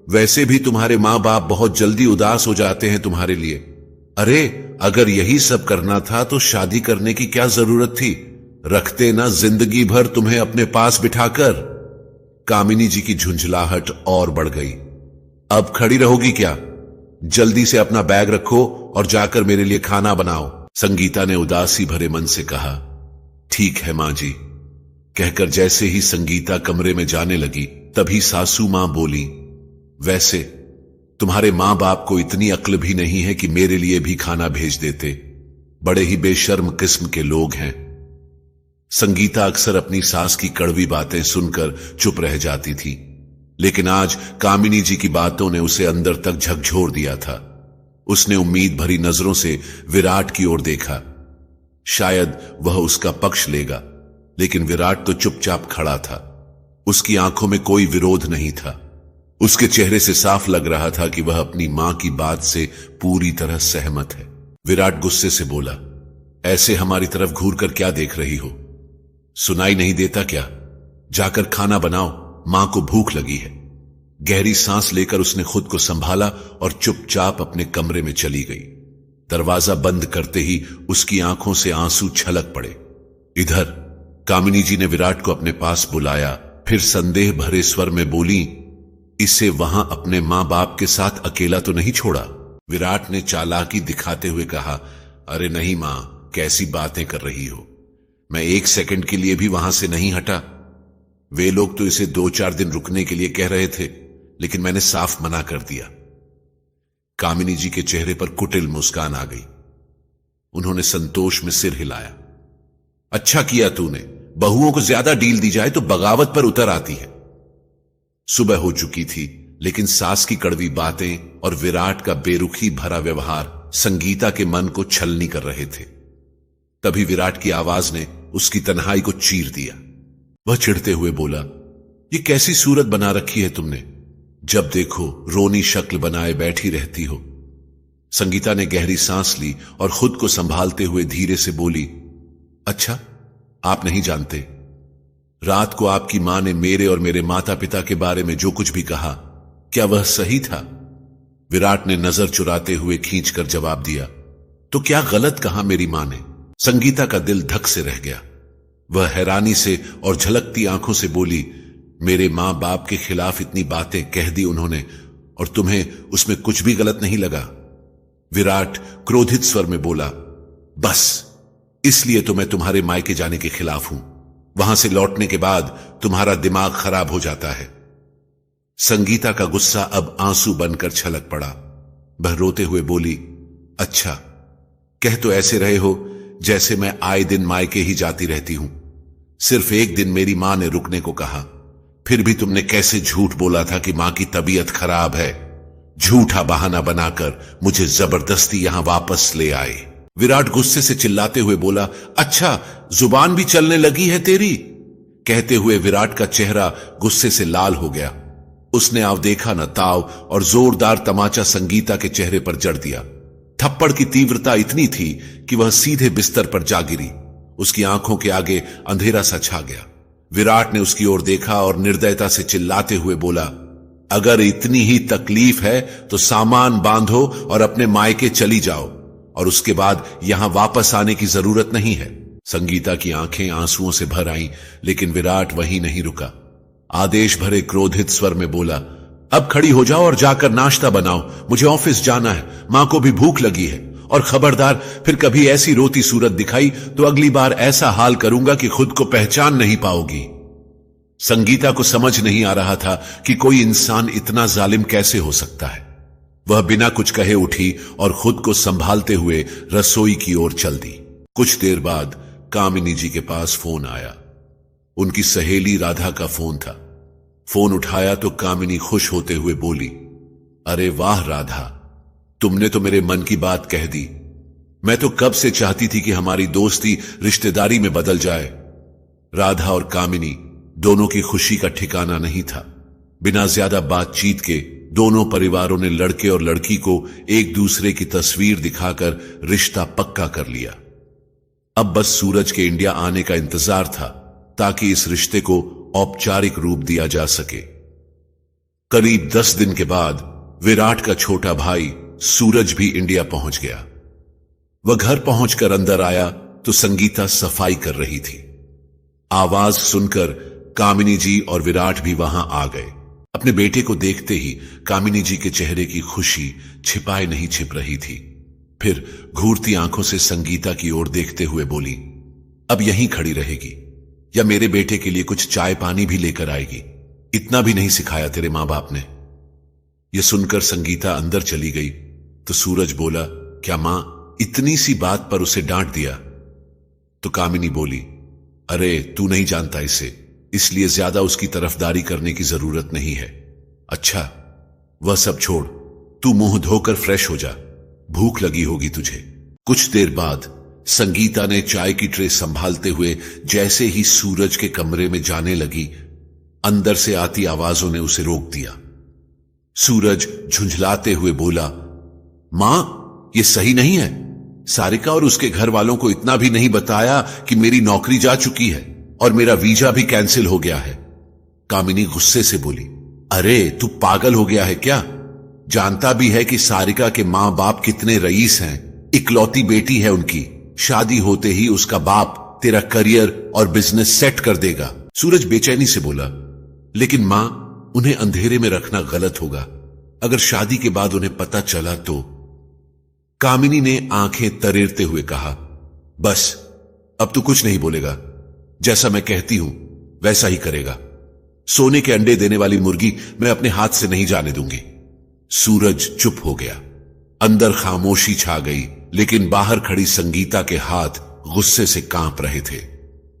वैसे भी तुम्हारे मां बाप बहुत जल्दी उदास हो जाते हैं तुम्हारे लिए। अरे, अगर यही सब करना था तो शादी करने की क्या जरूरत थी? रखते ना जिंदगी भर तुम्हें अपने पास बिठाकर। कामिनी जी की झुंझलाहट और बढ़ गई। अब खड़ी रहोगी क्या? जल्दी से अपना बैग रखो और जाकर मेरे लिए खाना बनाओ। संगीता ने उदासी भरे मन से कहा, ठीक है मां जी। कहकर जैसे ही संगीता कमरे में जाने लगी, तभी सासू मां बोली, वैसे तुम्हारे मां बाप को इतनी अक्ल भी नहीं है कि मेरे लिए भी खाना भेज देते। बड़े ही बेशर्म किस्म के लोग हैं। संगीता अक्सर अपनी सास की कड़वी बातें सुनकर चुप रह जाती थी, लेकिन आज कामिनी जी की बातों ने उसे अंदर तक झकझोर दिया था। उसने उम्मीद भरी नजरों से विराट की ओर देखा। शायद वह उसका पक्ष लेगा, लेकिन विराट तो चुपचाप खड़ा था। उसकी आंखों में कोई विरोध नहीं था। उसके चेहरे से साफ लग रहा था कि वह अपनी मां की बात से पूरी तरह सहमत है। विराट गुस्से से बोला, ऐसे हमारी तरफ घूर कर क्या देख रही हो? सुनाई नहीं देता क्या? जाकर खाना बनाओ, मां को भूख लगी है। गहरी सांस लेकर उसने खुद को संभाला और चुपचाप अपने कमरे में चली गई। दरवाजा बंद करते ही उसकी आंखों से आंसू छलक पड़े। इधर कामिनी जी ने विराट को अपने पास बुलाया, फिर संदेह भरे स्वर में बोली, इसे वहां अपने मां बाप के साथ अकेला तो नहीं छोड़ा? विराट ने चालाकी दिखाते हुए कहा, अरे नहीं मां, कैसी बातें कर रही हो? मैं 1 सेकंड के लिए भी वहां से नहीं हटा। वे लोग तो इसे 2-4 दिन रुकने के लिए कह रहे थे, लेकिन मैंने साफ मना कर दिया। कामिनी जी के चेहरे पर कुटिल मुस्कान आ गई। उन्होंने संतोष में सिर हिलाया। अच्छा किया तूने, बहुओं को ज्यादा डील दी जाए तो बगावत पर उतर आती है। सुबह हो चुकी थी, लेकिन सास की कड़वी बातें और विराट का बेरुखी भरा व्यवहार संगीता के मन को छलनी कर रहे थे। तभी विराट की आवाज ने उसकी तन्हाई को चीर दिया। वह चिढ़ते हुए बोला, ये कैसी सूरत बना रखी है तुमने, जब देखो रोनी शक्ल बनाए बैठी रहती हो। संगीता ने गहरी सांस ली और खुद को संभालते हुए धीरे से बोली, अच्छा, आप नहीं जानते, रात को आपकी मां ने मेरे और मेरे माता पिता के बारे में जो कुछ भी कहा, क्या वह सही था? विराट ने नजर चुराते हुए खींचकर जवाब दिया, तो क्या गलत कहा मेरी मां ने? संगीता का दिल धक से रह गया। वह हैरानी से और झलकती आंखों से बोली, मेरे मां बाप के खिलाफ इतनी बातें कह दी उन्होंने, और तुम्हें उसमें कुछ भी गलत नहीं लगा? विराट क्रोधित स्वर में बोला, बस इसलिए तो मैं तुम्हारे मायके जाने के खिलाफ हूं। वहां से लौटने के बाद तुम्हारा दिमाग खराब हो जाता है। संगीता का गुस्सा अब आंसू बनकर छलक पड़ा। वह रोते हुए बोली, अच्छा, कह तो ऐसे रहे हो जैसे मैं आए दिन मायके ही जाती रहती हूं। सिर्फ एक दिन मेरी मां ने रुकने को कहा, फिर भी तुमने कैसे झूठ बोला था कि मां की तबीयत खराब है। झूठा बहाना बनाकर मुझे जबरदस्ती यहां वापस ले आए। विराट गुस्से से चिल्लाते हुए बोला, अच्छा, जुबान भी चलने लगी है तेरी? कहते हुए विराट का चेहरा गुस्से से लाल हो गया। उसने अवदेखा न ताव और जोरदार तमाचा संगीता के चेहरे पर जड़ दिया। थप्पड़ की तीव्रता इतनी थी कि वह सीधे बिस्तर पर जा गिरी। उसकी आंखों के आगे अंधेरा सा छा गया। विराट ने उसकी ओर देखा और निर्दयता से चिल्लाते हुए बोला, अगर इतनी ही तकलीफ है तो सामान बांधो और अपने मायके चली जाओ, और उसके बाद यहां वापस आने की जरूरत नहीं है। संगीता की आंखें आंसुओं से भर आईं, लेकिन विराट वहीं नहीं रुका। आदेश भरे क्रोधित स्वर में बोला, अब खड़ी हो जाओ और जाकर नाश्ता बनाओ, मुझे ऑफिस जाना है, मां को भी भूख लगी है, और खबरदार फिर कभी ऐसी रोती सूरत दिखाई तो अगली बार ऐसा हाल करूंगा कि खुद को पहचान नहीं पाओगी। संगीता को समझ नहीं आ रहा था कि कोई इंसान इतना जालिम कैसे हो सकता है। वह बिना कुछ कहे उठी और खुद को संभालते हुए रसोई की ओर चल दी। कुछ देर बाद कामिनी जी के पास फोन आया। उनकी सहेली राधा का फोन था। फोन उठाया तो कामिनी खुश होते हुए बोली, अरे वाह राधा, तुमने तो मेरे मन की बात कह दी। मैं तो कब से चाहती थी कि हमारी दोस्ती रिश्तेदारी में बदल जाए। राधा और कामिनी दोनों की खुशी का ठिकाना नहीं था। बिना ज्यादा बातचीत के दोनों परिवारों ने लड़के और लड़की को एक दूसरे की तस्वीर दिखाकर रिश्ता पक्का कर लिया। अब बस सूरज के इंडिया आने का इंतजार था ताकि इस रिश्ते को औपचारिक रूप दिया जा सके। करीब 10 दिन के बाद विराट का छोटा भाई सूरज भी इंडिया पहुंच गया। वह घर पहुंचकर अंदर आया तो संगीता सफाई कर रही थी। आवाज सुनकर कामिनी जी और विराट भी वहां आ गए। अपने बेटे को देखते ही कामिनी जी के चेहरे की खुशी छिपाए नहीं छिप रही थी। फिर घूरती आंखों से संगीता की ओर देखते हुए बोली, अब यहीं खड़ी रहेगी या मेरे बेटे के लिए कुछ चाय पानी भी लेकर आएगी? इतना भी नहीं सिखाया तेरे मां बाप ने? यह सुनकर संगीता अंदर चली गई तो सूरज बोला, क्या मां इतनी सी बात पर उसे डांट दिया? तो कामिनी बोली, अरे तू नहीं जानता इसे, इसलिए ज्यादा उसकी तरफदारी करने की जरूरत नहीं है। अच्छा वह सब छोड़, तू मुंह धोकर फ्रेश हो जा, भूख लगी होगी तुझे। कुछ देर बाद संगीता ने चाय की ट्रे संभालते हुए जैसे ही सूरज के कमरे में जाने लगी, अंदर से आती आवाजों ने उसे रोक दिया। सूरज झुंझलाते हुए बोला, मां यह सही नहीं है। सारिका और उसके घर वालों को इतना भी नहीं बताया कि मेरी नौकरी जा चुकी है और मेरा वीजा भी कैंसिल हो गया है। कामिनी गुस्से से बोली, अरे तू पागल हो गया है क्या? जानता भी है कि सारिका के मां बाप कितने रईस हैं, इकलौती बेटी है उनकी। शादी होते ही उसका बाप तेरा करियर और बिजनेस सेट कर देगा। सूरज बेचैनी से बोला, लेकिन मां उन्हें अंधेरे में रखना गलत होगा। अगर शादी के बाद उन्हें पता चला तो? कामिनी ने आंखें तरेरते हुए कहा, बस अब तू कुछ नहीं बोलेगा। जैसा मैं कहती हूं वैसा ही करेगा। सोने के अंडे देने वाली मुर्गी मैं अपने हाथ से नहीं जाने दूंगी। सूरज चुप हो गया। अंदर खामोशी छा गई लेकिन बाहर खड़ी संगीता के हाथ गुस्से से कांप रहे थे।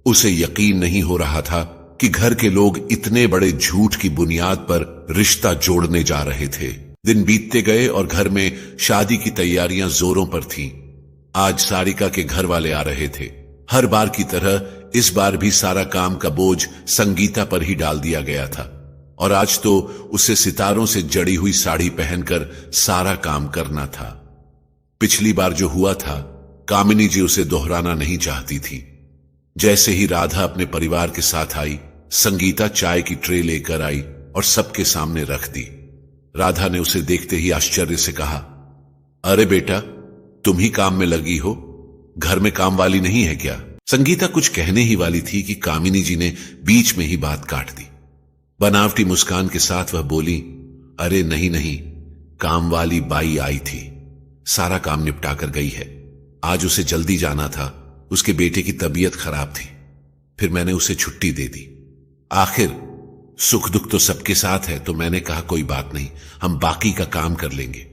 उसे यकीन नहीं हो रहा था कि घर के लोग इतने बड़े झूठ की बुनियाद पर रिश्ता जोड़ने जा रहे थे। दिन बीतते गए और घर में शादी की तैयारियां जोरों पर थीं। आज सारिका के घर वाले आ रहे थे। हर बार की तरह इस बार भी सारा काम का बोझ संगीता पर ही डाल दिया गया था और आज तो उसे सितारों से जड़ी हुई साड़ी पहनकर सारा काम करना था। पिछली बार जो हुआ था, कामिनी जी उसे दोहराना नहीं चाहती थी। जैसे ही राधा अपने परिवार के साथ आई, संगीता चाय की ट्रे लेकर आई और सबके सामने रख दी। राधा ने उसे देखते ही आश्चर्य से कहा, अरे बेटा, तुम ही काम में लगी हो, घर में काम वाली नहीं है क्या? संगीता कुछ कहने ही वाली थी कि कामिनी जी ने बीच में ही बात काट दी। बनावटी मुस्कान के साथ वह बोली, अरे नहीं नहीं, काम वाली बाई आई थी, सारा काम निपटा कर गई है। आज उसे जल्दी जाना था, उसके बेटे की तबीयत खराब थी, फिर मैंने उसे छुट्टी दे दी। आखिर सुख दुख तो सबके साथ है, तो मैंने कहा कोई बात नहीं, हम बाकी का काम कर लेंगे।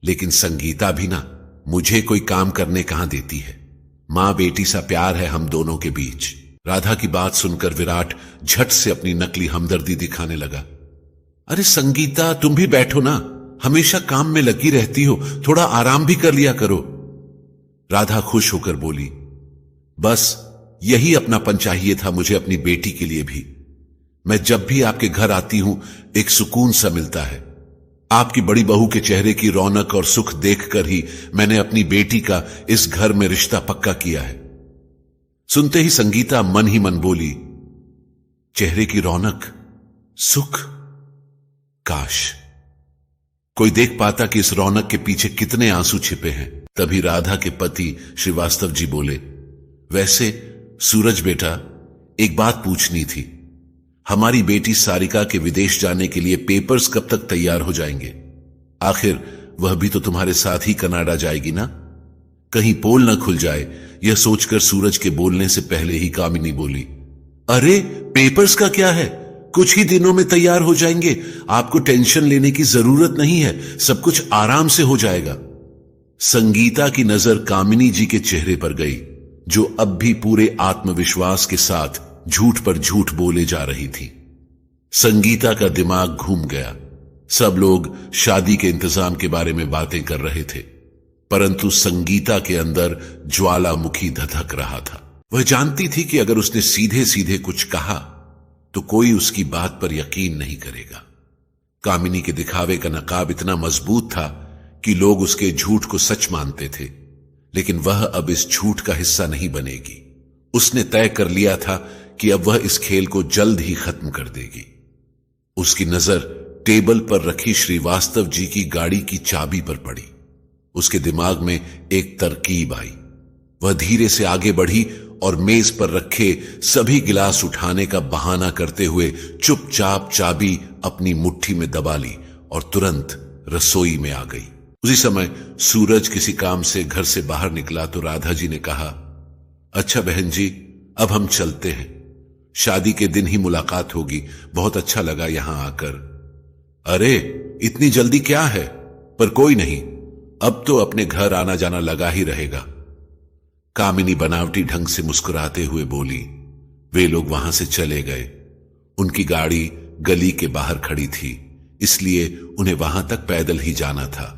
लेकिन संगीता भी ना मुझे कोई काम करने कहां देती है। मां बेटी सा प्यार है हम दोनों के बीच। राधा की बात सुनकर विराट झट से अपनी नकली हमदर्दी दिखाने लगा। अरे संगीता, तुम भी बैठो ना, हमेशा काम में लगी रहती हो, थोड़ा आराम भी कर लिया करो। राधा खुश होकर बोली, बस यही अपनापन चाहिए था मुझे अपनी बेटी के लिए भी। मैं जब भी आपके घर आती हूं एक सुकून सा मिलता है। आपकी बड़ी बहू के चेहरे की रौनक और सुख देखकर ही मैंने अपनी बेटी का इस घर में रिश्ता पक्का किया है। सुनते ही संगीता मन ही मन बोली, चेहरे की रौनक, सुख, काश कोई देख पाता कि इस रौनक के पीछे कितने आंसू छिपे हैं। तभी राधा के पति श्रीवास्तव जी बोले, वैसे सूरज बेटा, एक बात पूछनी थी। हमारी बेटी सारिका के विदेश जाने के लिए पेपर्स कब तक तैयार हो जाएंगे? आखिर वह भी तो तुम्हारे साथ ही कनाडा जाएगी ना? कहीं पोल न खुल जाए, यह सोचकर सूरज के बोलने से पहले ही कामिनी बोली, अरे पेपर्स का क्या है, कुछ ही दिनों में तैयार हो जाएंगे, आपको टेंशन लेने की जरूरत नहीं है, सब कुछ आराम से हो जाएगा। संगीता की नजर कामिनी जी के चेहरे पर गई, जो अब भी पूरे आत्मविश्वास के साथ झूठ पर झूठ बोले जा रही थी। संगीता का दिमाग घूम गया। सब लोग शादी के इंतजाम के बारे में बातें कर रहे थे, परंतु संगीता के अंदर ज्वालामुखी धधक रहा था। वह जानती थी कि अगर उसने सीधे सीधे कुछ कहा तो कोई उसकी बात पर यकीन नहीं करेगा। कामिनी के दिखावे का नकाब इतना मजबूत था कि लोग उसके झूठ को सच मानते थे, लेकिन वह अब इस झूठ का हिस्सा नहीं बनेगी। उसने तय कर लिया था कि अब वह इस खेल को जल्द ही खत्म कर देगी। उसकी नजर टेबल पर रखी श्रीवास्तव जी की गाड़ी की चाबी पर पड़ी। उसके दिमाग में एक तरकीब आई। वह धीरे से आगे बढ़ी और मेज पर रखे सभी गिलास उठाने का बहाना करते हुए चुपचाप चाबी अपनी मुट्ठी में दबा ली और तुरंत रसोई में आ गई। उसी समय सूरज किसी काम से घर से बाहर निकला तो राधा जी ने कहा, अच्छा बहन जी, अब हम चलते हैं, शादी के दिन ही मुलाकात होगी, बहुत अच्छा लगा यहां आकर। अरे इतनी जल्दी क्या है? पर कोई नहीं, अब तो अपने घर आना जाना लगा ही रहेगा। कामिनी बनावटी ढंग से मुस्कुराते हुए बोली। वे लोग वहां से चले गए। उनकी गाड़ी गली के बाहर खड़ी थी, इसलिए उन्हें वहां तक पैदल ही जाना था।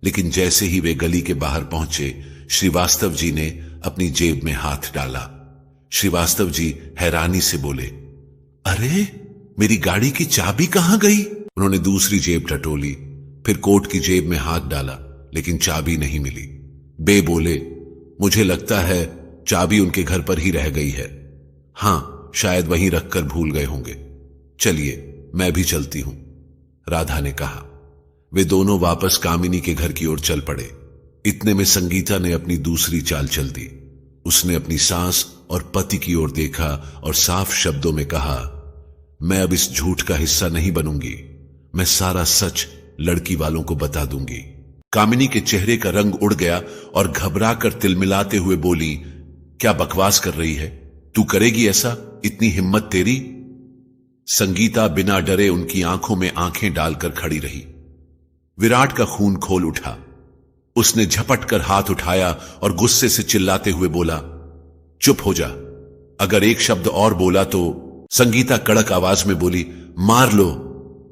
लेकिन जैसे ही वे गली के बाहर पहुंचे, श्रीवास्तव जी ने अपनी जेब में हाथ डाला। श्रीवास्तव जी हैरानी से बोले, अरे मेरी गाड़ी की चाबी कहां गई? उन्होंने दूसरी जेब टटोली, फिर कोट की जेब में हाथ डाला, लेकिन चाबी नहीं मिली। बे बोले, मुझे लगता है चाबी उनके घर पर ही रह गई है। हां, शायद वहीं रखकर भूल गए होंगे। चलिए मैं भी चलती हूं, राधा ने कहा। वे दोनों वापस कामिनी के घर की ओर चल पड़े। इतने में संगीता ने अपनी दूसरी चाल चल दी। उसने अपनी सास और पति की ओर देखा और साफ शब्दों में कहा, मैं अब इस झूठ का हिस्सा नहीं बनूंगी, मैं सारा सच लड़की वालों को बता दूंगी। कामिनी के चेहरे का रंग उड़ गया और घबराकर तिलमिलाते हुए बोली, क्या बकवास कर रही है? तू करेगी ऐसा? इतनी हिम्मत तेरी? संगीता बिना डरे उनकी आंखों में आंखें डालकर खड़ी रही। विराट का खून खोल उठा। उसने झपट कर हाथ उठाया और गुस्से से चिल्लाते हुए बोला, चुप हो जा। अगर एक शब्द और बोला तो। संगीता कड़क आवाज में बोली, मार लो,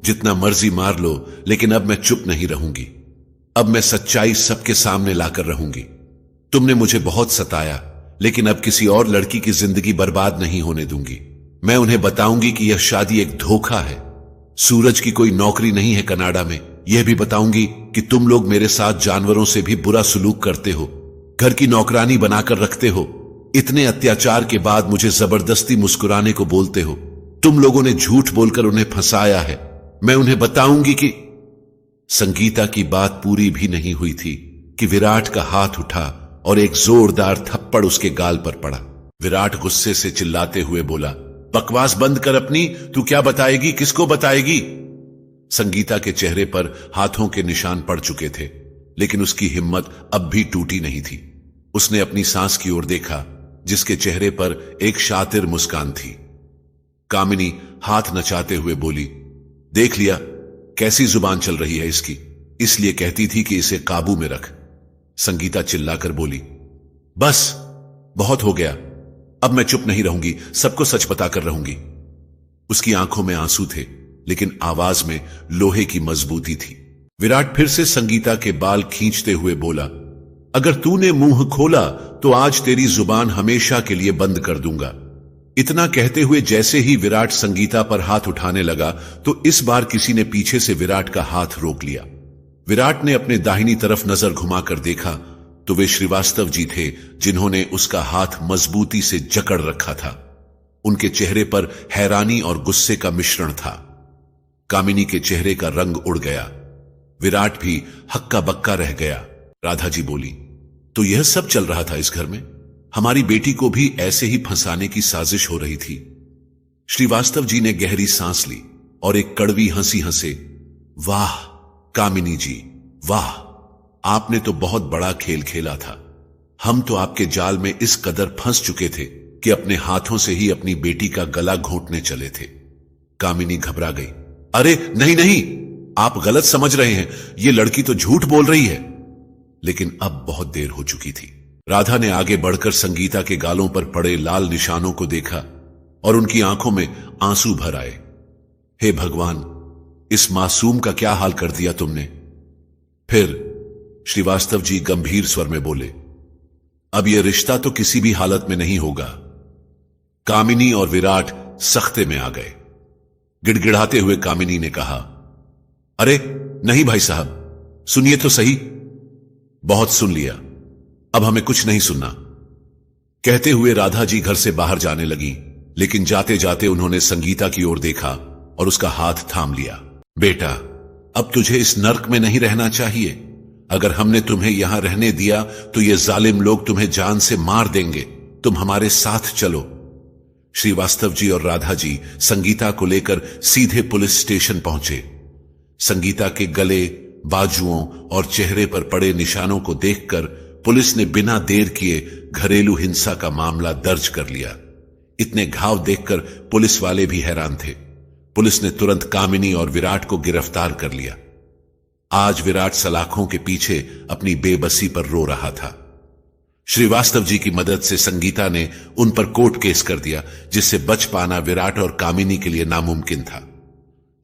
जितना मर्जी मार लो, लेकिन अब मैं चुप नहीं रहूंगी। अब मैं सच्चाई सबके सामने लाकर रहूंगी। तुमने मुझे बहुत सताया, लेकिन अब किसी और लड़की की जिंदगी बर्बाद नहीं होने दूंगी। मैं उन्हें बताऊंगी कि यह शादी एक धोखा है। सूरज की कोई नौकरी नहीं है कनाडा में। यह भी बताऊंगी कि तुम लोग मेरे साथ जानवरों से भी बुरा सुलूक करते हो, घर की नौकरानी बनाकर रखते हो। इतने अत्याचार के बाद मुझे जबरदस्ती मुस्कुराने को बोलते हो। तुम लोगों ने झूठ बोलकर उन्हें फंसाया है। मैं उन्हें बताऊंगी कि। संगीता की बात पूरी भी नहीं हुई थी कि विराट का हाथ उठा और एक जोरदार थप्पड़ उसके गाल पर पड़ा। विराट गुस्से से चिल्लाते हुए बोला, बकवास बंद कर अपनी। तू क्या बताएगी, किसको बताएगी? संगीता के चेहरे पर हाथों के निशान पड़ चुके थे, लेकिन उसकी हिम्मत अब भी टूटी नहीं थी। उसने अपनी सांस की ओर देखा, जिसके चेहरे पर एक शातिर मुस्कान थी। कामिनी हाथ नचाते हुए बोली, देख लिया कैसी जुबान चल रही है इसकी, इसलिए कहती थी कि इसे काबू में रख। संगीता चिल्लाकर बोली, बस बहुत हो गया, अब मैं चुप नहीं रहूंगी, सबको सच बताकर रहूंगी। उसकी आंखों में आंसू थे, लेकिन आवाज में लोहे की मजबूती थी। विराट फिर से संगीता के बाल खींचते हुए बोला, अगर तूने मुंह खोला तो आज तेरी जुबान हमेशा के लिए बंद कर दूंगा। इतना कहते हुए जैसे ही विराट संगीता पर हाथ उठाने लगा, तो इस बार किसी ने पीछे से विराट का हाथ रोक लिया। विराट ने अपने दाहिनी तरफ नजर घुमाकर देखा तो वे श्रीवास्तव जी थे, जिन्होंने उसका हाथ मजबूती से जकड़ रखा था। उनके चेहरे पर हैरानी और गुस्से का मिश्रण था। कामिनी के चेहरे का रंग उड़ गया। विराट भी हक्का बक्का रह गया। राधा जी बोली, तो यह सब चल रहा था इस घर में? हमारी बेटी को भी ऐसे ही फंसाने की साजिश हो रही थी। श्रीवास्तव जी ने गहरी सांस ली और एक कड़वी हंसी हंसे, वाह कामिनी जी, वाह, आपने तो बहुत बड़ा खेल खेला था। हम तो आपके जाल में इस कदर फंस चुके थे कि अपने हाथों से ही अपनी बेटी का गला घोंटने चले थे। कामिनी घबरा गई, अरे नहीं नहीं, आप गलत समझ रहे हैं, ये लड़की तो झूठ बोल रही है। लेकिन अब बहुत देर हो चुकी थी। राधा ने आगे बढ़कर संगीता के गालों पर पड़े लाल निशानों को देखा और उनकी आंखों में आंसू भर आए। हे भगवान, इस मासूम का क्या हाल कर दिया तुमने? फिर श्रीवास्तव जी गंभीर स्वर में बोले, अब यह रिश्ता तो किसी भी हालत में नहीं होगा। कामिनी और विराट सख्ते में आ गए। गिड़गिड़ाते हुए कामिनी ने कहा, अरे नहीं भाई साहब, सुनिए तो सही। बहुत सुन लिया, अब हमें कुछ नहीं सुनना। कहते हुए राधा जी घर से बाहर जाने लगी, लेकिन जाते जाते उन्होंने संगीता की ओर देखा और उसका हाथ थाम लिया। बेटा, अब तुझे इस नर्क में नहीं रहना चाहिए। अगर हमने तुम्हें यहां रहने दिया तो ये जालिम लोग तुम्हें जान से मार देंगे। तुम हमारे साथ चलो। श्रीवास्तव जी और राधा जी संगीता को लेकर सीधे पुलिस स्टेशन पहुंचे। संगीता के गले, बाजुओं और चेहरे पर पड़े निशानों को देखकर पुलिस ने बिना देर किए घरेलू हिंसा का मामला दर्ज कर लिया। इतने घाव देखकर पुलिस वाले भी हैरान थे। पुलिस ने तुरंत कामिनी और विराट को गिरफ्तार कर लिया। आज विराट सलाखों के पीछे अपनी बेबसी पर रो रहा था। श्रीवास्तव जी की मदद से संगीता ने उन पर कोर्ट केस कर दिया, जिससे बच पाना विराट और कामिनी के लिए नामुमकिन था।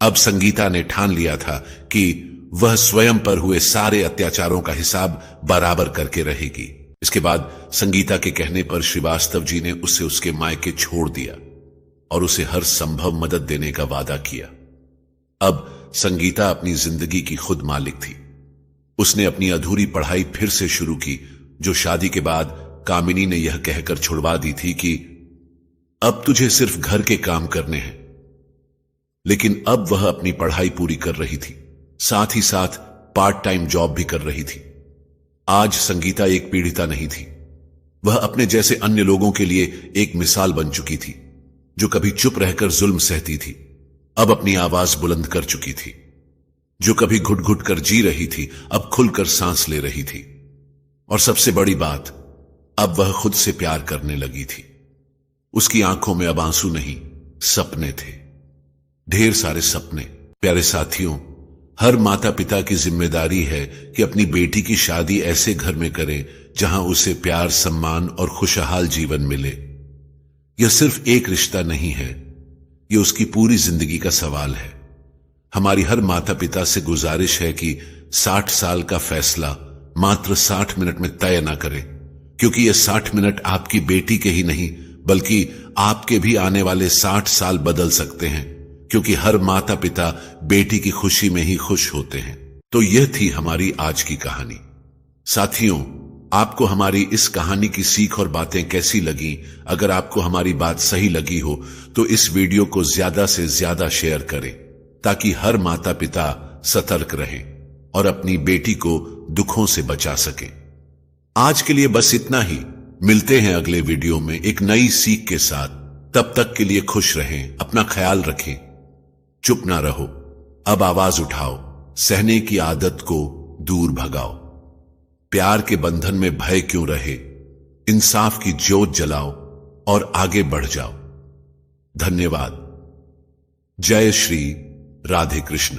अब संगीता ने ठान लिया था कि वह स्वयं पर हुए सारे अत्याचारों का हिसाब बराबर करके रहेगी। इसके बाद संगीता के कहने पर श्रीवास्तव जी ने उसे उसके मायके छोड़ दिया और उसे हर संभव मदद देने का वादा किया। अब संगीता अपनी जिंदगी की खुद मालिक थी। उसने अपनी अधूरी पढ़ाई फिर से शुरू की, जो शादी के बाद कामिनी ने यह कहकर छुड़वा दी थी कि अब तुझे सिर्फ घर के काम करने हैं। लेकिन अब वह अपनी पढ़ाई पूरी कर रही थी, साथ ही साथ पार्ट टाइम जॉब भी कर रही थी। आज संगीता एक पीड़िता नहीं थी। वह अपने जैसे अन्य लोगों के लिए एक मिसाल बन चुकी थी, जो कभी चुप रहकर जुल्म सहती थी, अब अपनी आवाज बुलंद कर चुकी थी। जो कभी घुट घुट कर जी रही थी, अब खुलकर सांस ले रही थी। और सबसे बड़ी बात, अब वह खुद से प्यार करने लगी थी। उसकी आंखों में अब आंसू नहीं, सपने थे, ढेर सारे सपने। प्यारे साथियों, हर माता पिता की जिम्मेदारी है कि अपनी बेटी की शादी ऐसे घर में करें जहां उसे प्यार, सम्मान और खुशहाल जीवन मिले। यह सिर्फ एक रिश्ता नहीं है, यह उसकी पूरी जिंदगी का सवाल है। हमारी हर माता पिता से गुजारिश है कि 60 साल का फैसला मात्र 60 मिनट में तय ना करें, क्योंकि यह 60 मिनट आपकी बेटी के ही नहीं बल्कि आपके भी आने वाले 60 साल बदल सकते हैं, क्योंकि हर माता पिता बेटी की खुशी में ही खुश होते हैं। तो यह थी हमारी आज की कहानी। साथियों, आपको हमारी इस कहानी की सीख और बातें कैसी लगी? अगर आपको हमारी बात सही लगी हो तो इस वीडियो को ज्यादा से ज्यादा शेयर करें, ताकि हर माता पिता सतर्क रहें और अपनी बेटी को दुखों से बचा सके। आज के लिए बस इतना ही। मिलते हैं अगले वीडियो में एक नई सीख के साथ। तब तक के लिए खुश रहें, अपना ख्याल रखें, चुप ना रहो, अब आवाज उठाओ, सहने की आदत को दूर भगाओ, प्यार के बंधन में भय क्यों रहे, इंसाफ की ज्योत जलाओ और आगे बढ़ जाओ। धन्यवाद। जय श्री राधे कृष्ण।